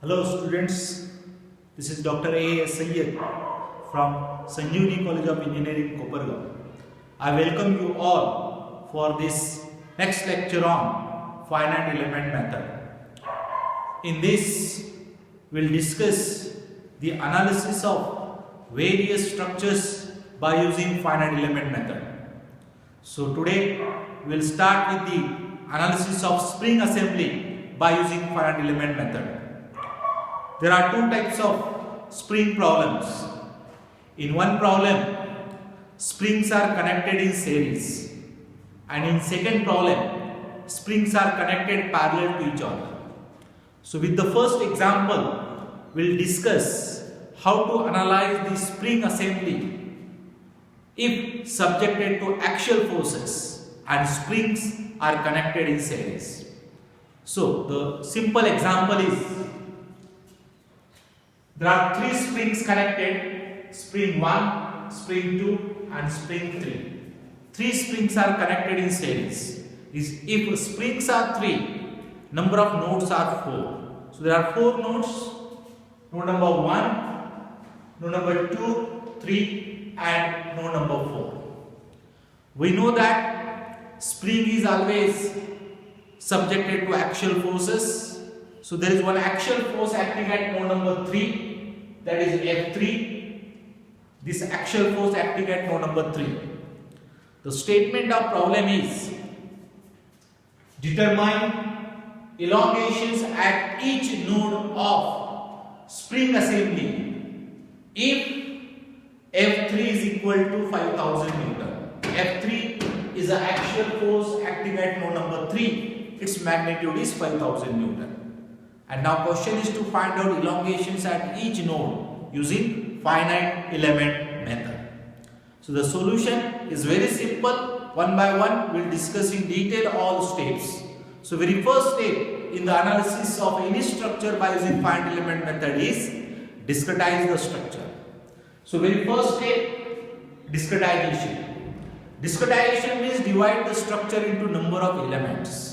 Hello students, this is Dr. A. Sayyed from Sanjeevani College of Engineering, Kopargaon. I welcome you all for this next lecture on finite element method. In this, we'll discuss the analysis of various structures by using finite element method. So today, we'll start with the analysis of spring assembly by using finite element method. There are two types of spring problems. In one problem, springs are connected in series, and in second problem, springs are connected parallel to each other. So with the first example, we'll discuss how to analyze the spring assembly if subjected to axial forces and springs are connected in series. So the simple example is, there are three springs connected, spring 1, spring 2 and spring 3. Three springs are connected in series. If springs are 3, number of nodes are 4. So there are 4 nodes, node number 1, node number 2, 3 and node number 4. We know that spring is always subjected to axial forces. So there is one axial force acting at node number 3, that is F3. This axial force acting at node number 3. The statement of problem is, determine elongations at each node of spring assembly if F3 is equal to 5000 Newton. F3 is an axial force acting at node number 3. Its magnitude is 5000 Newton. And now question is to find out elongations at each node using finite element method. So the solution is very simple. One by one we will discuss in detail all steps. So very first step in the analysis of any structure by using finite element method is discretize the structure. So very first step, discretization. Discretization means divide the structure into number of elements.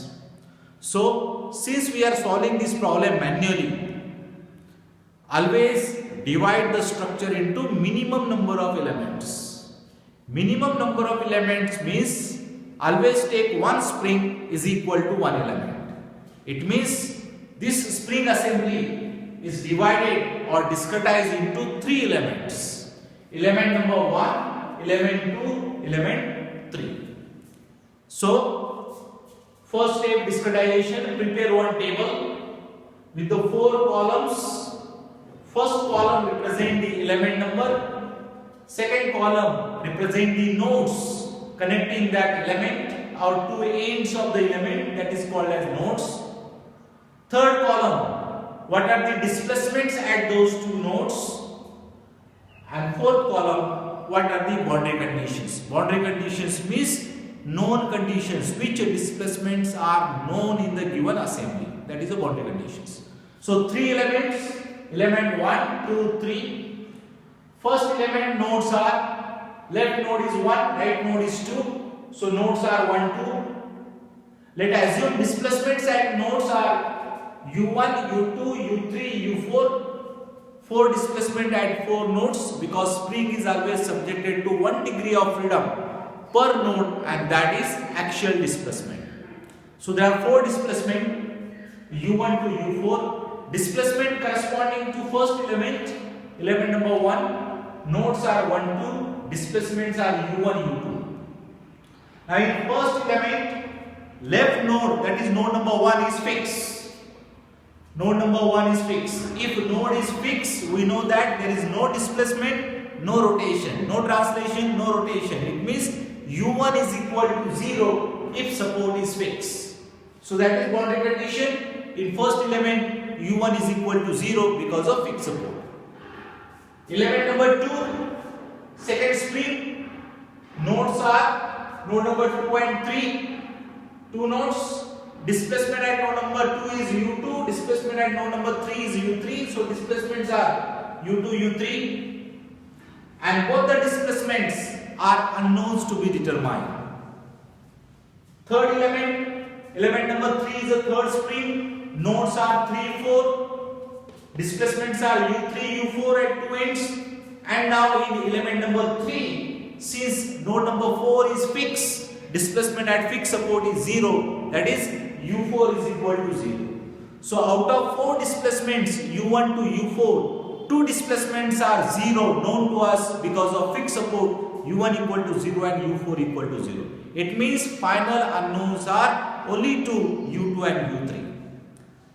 So, since we are solving this problem manually, always divide the structure into minimum number of elements. Minimum number of elements means always take one spring is equal to one element. It means this spring assembly is divided or discretized into 3 elements. Element number 1, element 2, element 3. So, first step, discretization. Prepare one table with the 4 columns. First column represent the element number. Second column represent the nodes connecting that element or 2 ends of the element, that is called as nodes. Third column, what are the displacements at those 2 nodes? And fourth column, what are the boundary conditions? Boundary conditions means known conditions, which displacements are known in the given assembly, that is the boundary conditions. So 3 elements, element 1, 2, 3. First element nodes are, left node is 1, right node is 2. So nodes are 1, 2. Let us assume displacements at nodes are U1, U2, U3, U4. 4 displacement at 4 nodes, because spring is always subjected to 1 degree of freedom per node, and that is axial displacement. So there are 4 displacement, U1 to U4. Displacement corresponding to first element, element number 1. Nodes are 1, 2. Displacements are U1, U2. Now in first element, left node, that is node number 1, is fixed. Node number 1 is fixed. If node is fixed, we know that there is no displacement, no rotation, no translation, no rotation. It means U1 is equal to 0 if support is fixed. So that is boundary condition. In first element, U1 is equal to 0 because of fixed support. Element number 2, second spring, nodes are node number 2 and 3. 2 nodes. Displacement at node number 2 is U2, displacement at node number 3 is U3. So displacements are U2, U3. And both the displacements are unknowns to be determined. Third element, element number 3 is a third spring. Nodes are 3, 4. displacements are u3, u4 at two ends. And now in element number 3, since node number 4 is fixed, displacement at fixed support is 0, that is u4 is equal to 0. So out of 4 displacements u1 to u4, 2 displacements are 0 known to us because of fixed support, u1 equal to 0 and u4 equal to 0. It means final unknowns are only 2, u2 and u3.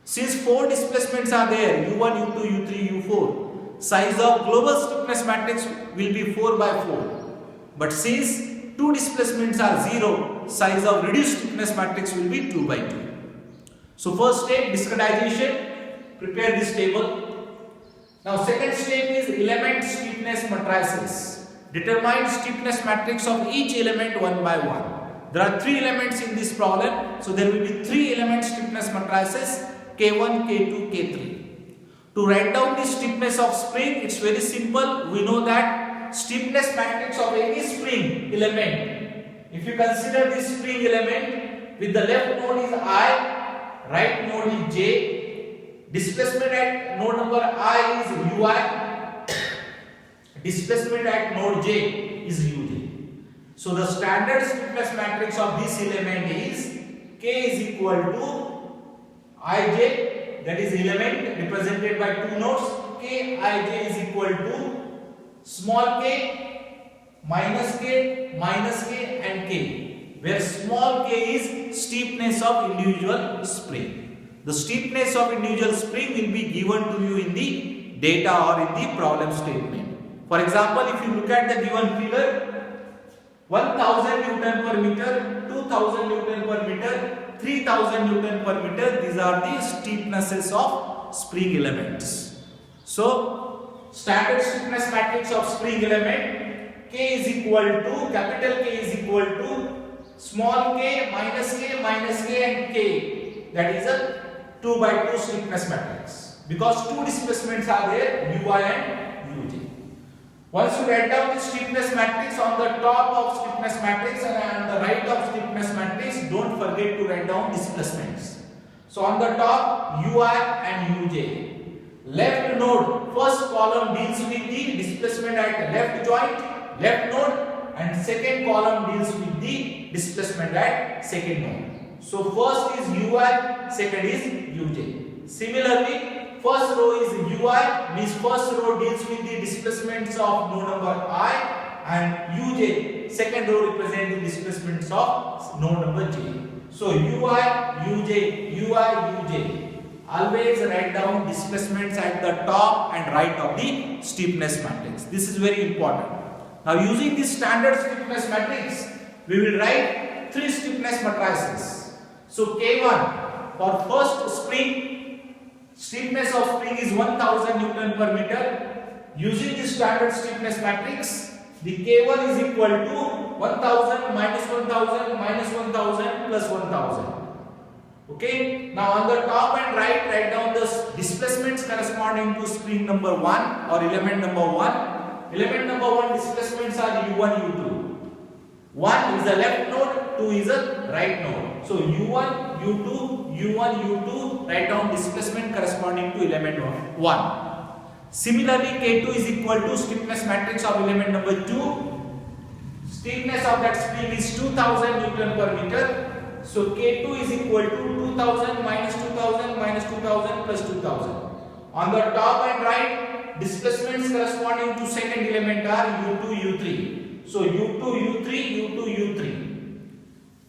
Since 4 displacements are there, u1, u2, u3, u4, size of global stiffness matrix will be 4 by 4. But since 2 displacements are 0, size of reduced stiffness matrix will be 2 by 2. So first step, discretization, prepare this table. Now second step is element stiffness matrices. Determine stiffness matrix of each element one by one. There are 3 elements in this problem, so there will be 3 element stiffness matrices, K1, K2, K3. To write down the stiffness of spring, it's very simple. We know that stiffness matrix of any spring element, if you consider this spring element, with the left node is I, right node is J, displacement at node number I is Ui, displacement at node J is Uj. So the standard stiffness matrix of this element is K is equal to Ij, that is element represented by 2 nodes. Kij is equal to small k, minus k, and k, where small k is stiffness of individual spring. The stiffness of individual spring will be given to you in the data or in the problem statement. For example, if you look at the given figure, 1000 Newton per meter, 2000 Newton per meter, 3000 Newton per meter, these are the stiffnesses of spring elements. So, standard stiffness matrix of spring element, K is equal to, capital K is equal to small k, and k. That is a 2 by 2 stiffness matrix. Because 2 displacements are there, Ui and Uj. Once you write down the stiffness matrix, on the top of stiffness matrix and on the right of stiffness matrix, don't forget to write down displacements. So on the top, Ui and Uj. Left node, first column deals with the displacement at left joint, left node, and second column deals with the displacement at second node. So first is Ui, second is Uj. Similarly, first row is Ui, means first row deals with the displacements of node number I, and Uj, second row represents the displacements of node number J. So Ui, Uj, Ui, Uj. Always write down displacements at the top and right of the stiffness matrix. This is very important. Now using this standard stiffness matrix, we will write 3 stiffness matrices. So K1 for first spring, stiffness of spring is 1000 Newton per meter. Using this standard stiffness matrix, the K1 is equal to 1000 minus 1000 minus 1000 plus 1000. Okay. Now on the top and right, write down the displacements corresponding to spring number 1 or element number 1. Element number 1 displacements are U1, U2. 1 is a left node, 2 is a right node. So U1, U2, U1, U2, write down displacement corresponding to element 1. Similarly, K2 is equal to stiffness matrix of element number 2. Stiffness of that spring is 2000 Newton per meter. So K2 is equal to 2000 minus 2000 minus 2000 plus 2000. On the top and right, displacements corresponding to second element are U2, U3. So U2, U3, U2, U3.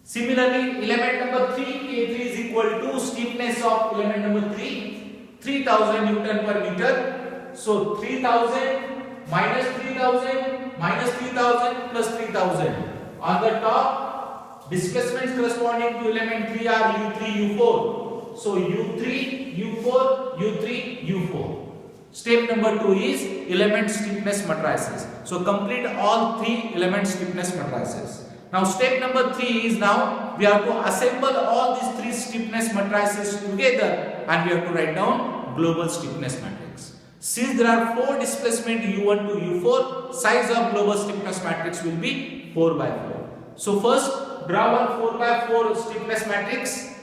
Similarly, element number 3, K3 is equal to stiffness of element number 3, 3000 Newton per meter. So 3000 minus 3000 minus 3000 plus 3000. On the top, displacements corresponding to element 3 are U3, U4. So U3, U4, U3, U4. Step number 2 is element stiffness matrices. So complete all 3 element stiffness matrices. Now step number 3 is now we have to assemble all these 3 stiffness matrices together and we have to write down global stiffness matrix. Since there are 4 displacement U1 to U4, size of global stiffness matrix will be 4 by 4. So first draw one 4 by 4 stiffness matrix.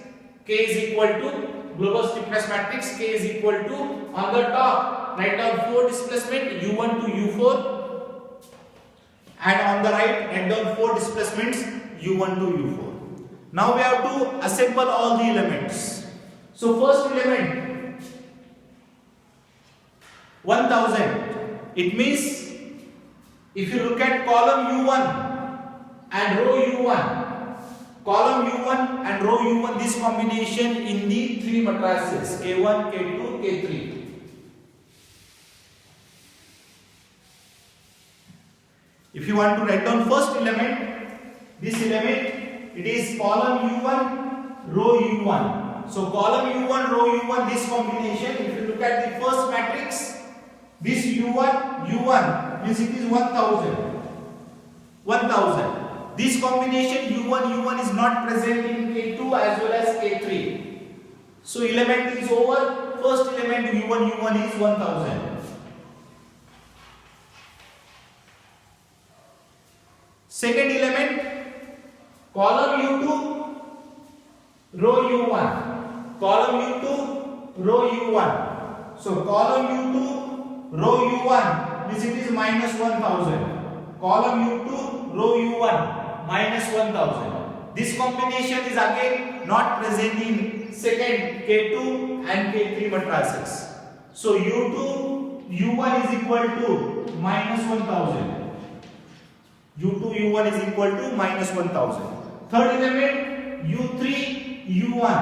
K is equal to global stiffness matrix K is equal to, on the top write down 4 displacement U1 to U4, and on the right write down 4 displacements U1 to U4. Now we have to assemble all the elements. So first element 1000. It means if you look at column U1 and row U1, column U1 and row U1, this combination in the 3 matrices K1, K2, K3. If you want to write down first element, this element, it is column U1, row U1. So column U1, row U1, this combination, if you look at the first matrix, this U1, U1, means it is 1000. 1000. This combination U1, U1 is not present in K2 as well as K3. So element is over. First element U1, U1 is 1000. Second element, column U2, row U1. Column U2, row U1. So column U2, row U1 means it is minus 1000. Column U2, row U1 minus 1000. This combination is again not present in second K2 and K3 matrices. So U2, U1 is equal to minus 1000. U2, U1 is equal to minus 1000. Third element U3, U1.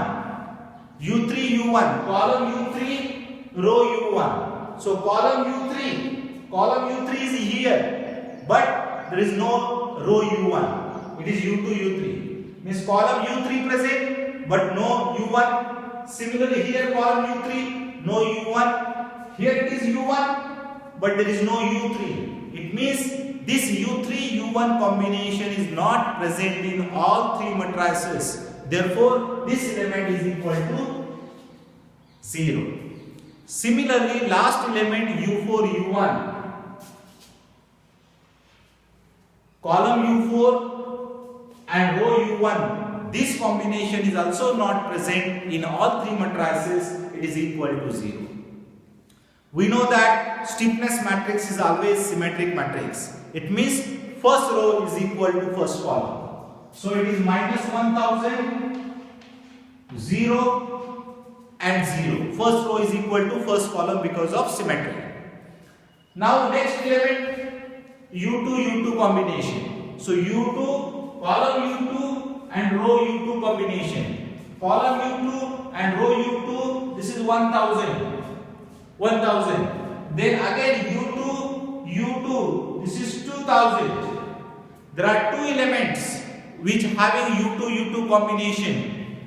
U3, U1. Column U3, row U1. So column U3 is here, but there is no row U1. It is U2, U3. Means column U3 present, but no U1. Similarly here column U3, no U1. Here it is U1, but there is no U3. It means this U3, U1 combination is not present in all 3 matrices. Therefore, this element is equal to 0. Similarly, last element U4, U1. Column U4 and row U1. This combination is also not present in all 3 matrices. It is equal to 0. We know that stiffness matrix is always symmetric matrix. It means first row is equal to first column. So it is minus 1000, 0 and 0. First row is equal to first column because of symmetry. Now next element U2, U2 combination. So U2, column U2 and row U2 combination. Column U2 and row U2, this is 1000. 1000. Then again U2, U2, this is 2000. There are 2 elements which having U2, U2 combination.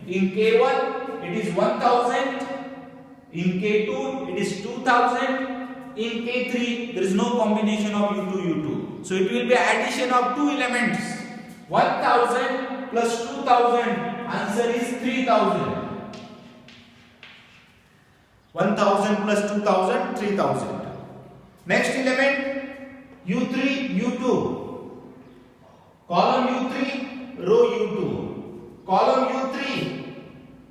In K1 it is 1000. In K2 it is 2000. In K3 there is no combination of U2, U2. So it will be addition of 2 elements. 1000 plus 2000. Answer is 3000. 1000 plus 2000, 3000. Next element U3, U2. Column U3, row U2. Column U3,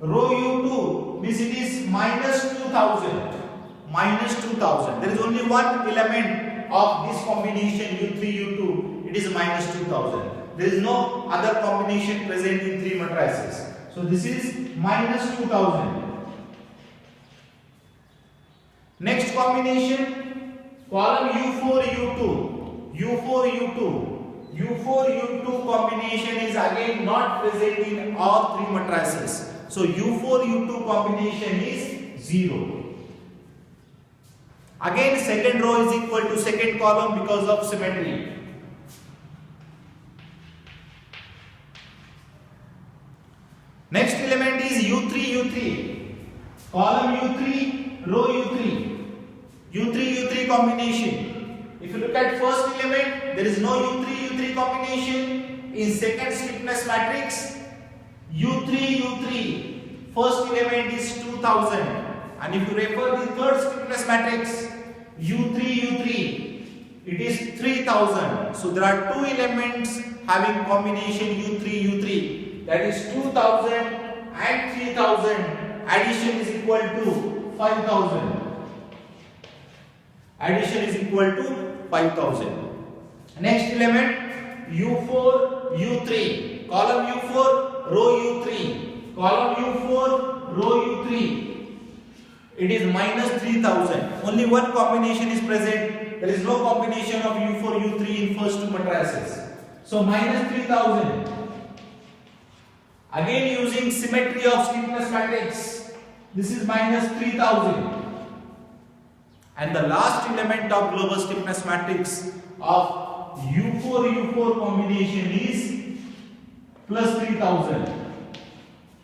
row U2 means it is minus 2000. Minus 2000. There is only one element of this combination U3, U2. It is minus 2000. There is no other combination present in 3 matrices. So this is minus 2000. Next combination, column U4, U2. U4, U2. U4, U2 combination is again not present in all 3 matrices. So U4, U2 combination is 0. Again second row is equal to second column because of symmetry. Next element is U3, U3. Column U3, row U3. U3, U3 combination. If you look at first element, there is no U3, U3 combination. In second stiffness matrix, U3, U3. First element is 2000. And if you refer the third stiffness matrix, U3, U3, it is 3000. So there are 2 elements having combination U3, U3. That is 2000 and 3000. addition is equal to 5000. Addition is equal to 5000. Next element U4, U3. Column U4, row U3. Column U4, row U3. It is minus 3000. Only one combination is present. There is no combination of U4, U3 in first two matrices. So minus 3000. Again using symmetry of stiffness matrix. This is minus 3000. And the last element of global stiffness matrix of U4 combination is plus 3000.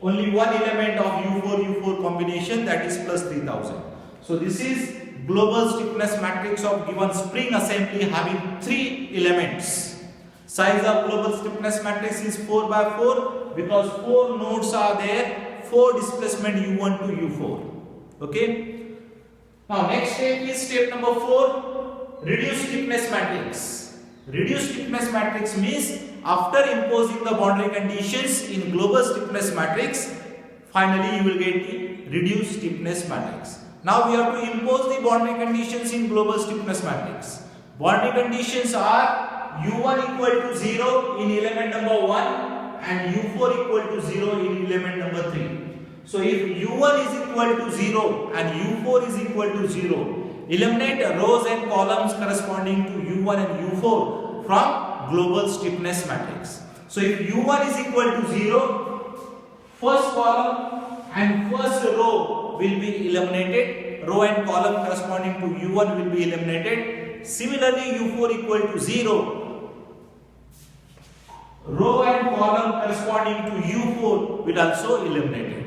Only one element of U4 combination, that is plus 3000. So this is global stiffness matrix of given spring assembly having 3 elements. Size of global stiffness matrix is 4 by 4 because 4 nodes are there, 4 displacement U1 to U4. Okay. Now next step is step number 4, reduced stiffness matrix. Reduced stiffness matrix means after imposing the boundary conditions in global stiffness matrix, finally you will get the reduced stiffness matrix. Now we have to impose the boundary conditions in global stiffness matrix. Boundary conditions are U1 equal to 0 in element number 1 and U4 equal to 0 in element number 3. So if U1 is equal to 0 and U4 is equal to 0, eliminate rows and columns corresponding to U1 and U4 from global stiffness matrix. So if U1 is equal to 0, first column and first row will be eliminated. Row and column corresponding to U1 will be eliminated. Similarly, U4 equal to 0, row and column corresponding to U4 will also eliminated.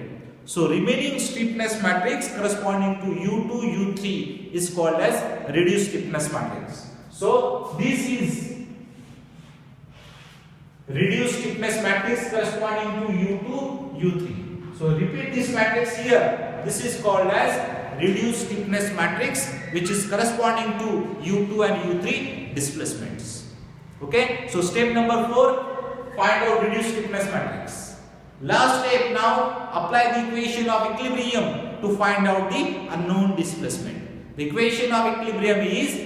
So remaining stiffness matrix corresponding to U2, U3 is called as reduced stiffness matrix. So this is reduced stiffness matrix corresponding to U2, U3. So repeat this matrix here. This is called as reduced stiffness matrix, which is corresponding to U2 and U3 displacements. Okay. So step number 4, find out reduced stiffness matrix. Last step now, apply the equation of equilibrium to find out the unknown displacement. The equation of equilibrium is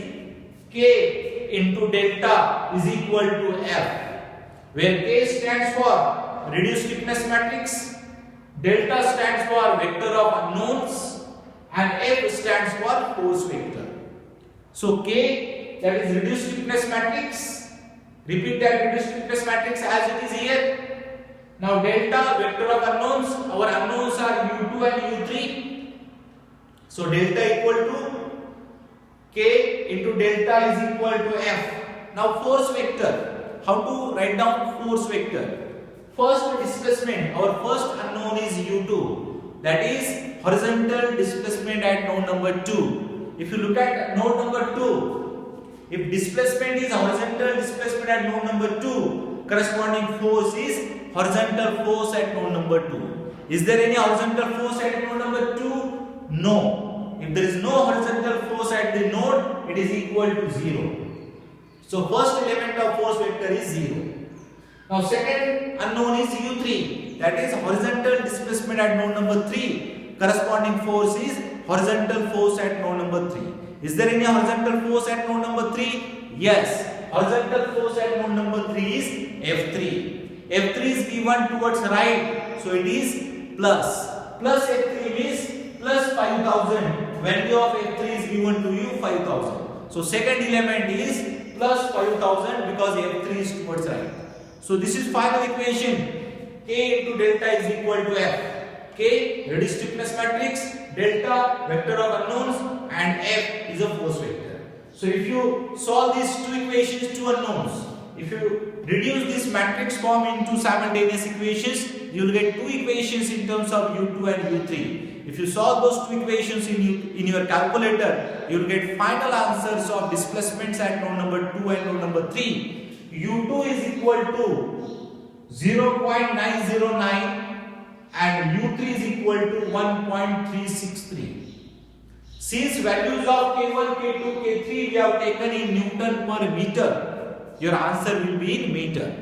K into delta is equal to F, where K stands for reduced stiffness matrix, delta stands for vector of unknowns, and F stands for force vector. So K, that is reduced stiffness matrix. Repeat that reduced stiffness matrix as it is here. Now delta, vector of unknowns, our unknowns are U2 and U3. So delta equal to K into delta is equal to F. Now force vector, how to write down force vector? First displacement, our first unknown is U2, that is horizontal displacement at node number 2. If you look at node number 2, if displacement is horizontal displacement at node number 2, corresponding force is horizontal force at node number 2. Is there any horizontal force at node number 2? No. If there is no horizontal force at the node, it is equal to 0. So first element of force vector is 0. Now second unknown is U3, that is horizontal displacement at node number 3. Corresponding force is horizontal force at node number 3. Is there any horizontal force at node number 3? Yes. Horizontal force at node number 3 is F3. F3 is given towards right, so it is plus. Plus F3 means plus 5000. Value of F3 is given to you 5000. So second element is plus 5000 because F3 is towards right. So this is final equation. K into delta is equal to F. K, reduced stiffness matrix, delta, vector of unknowns, and F is a force vector. So if you solve these two equations, two unknowns, if you reduce this matrix form into simultaneous equations, you will get two equations in terms of U2 and U3. If you solve those two equations in your calculator, you will get final answers of displacements at node number 2 and node number 3. U2 is equal to 0.909 and U3 is equal to 1.363. Since values of K1, K2, K3 we have taken in Newton per meter, your answer will be in meter.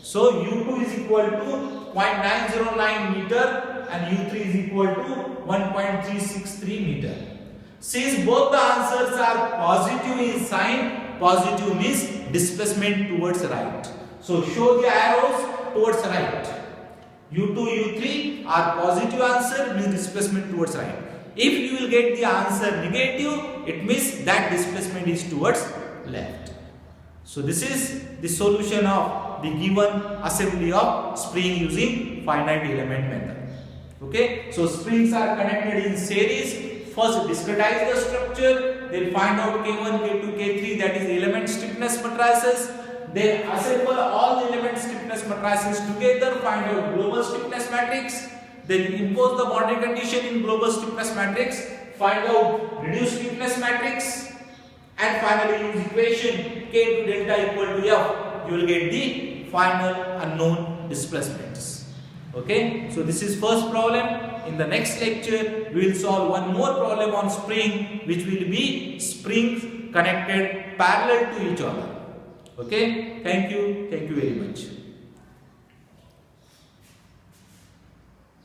So U2 is equal to 0.909 meter and U3 is equal to 1.363 meter. Since both the answers are positive in sign, positive means displacement towards right. So show the arrows towards right. U2, U3 are positive answer, means displacement towards right. If you will get the answer negative, it means that displacement is towards left. So this is the solution of the given assembly of spring using finite element method. Okay, so springs are connected in series. First discretize the structure, then find out K1, K2, K3, that is element stiffness matrices. Then assemble all the element stiffness matrices together, find out global stiffness matrix. Then impose the boundary condition in global stiffness matrix, find out reduced stiffness matrix, and finally use equation K into delta equal to F. You will get the final unknown displacements. Okay, so this is first problem. In the next lecture, we will solve one more problem on spring, which will be springs connected parallel to each other. Okay, thank you very much.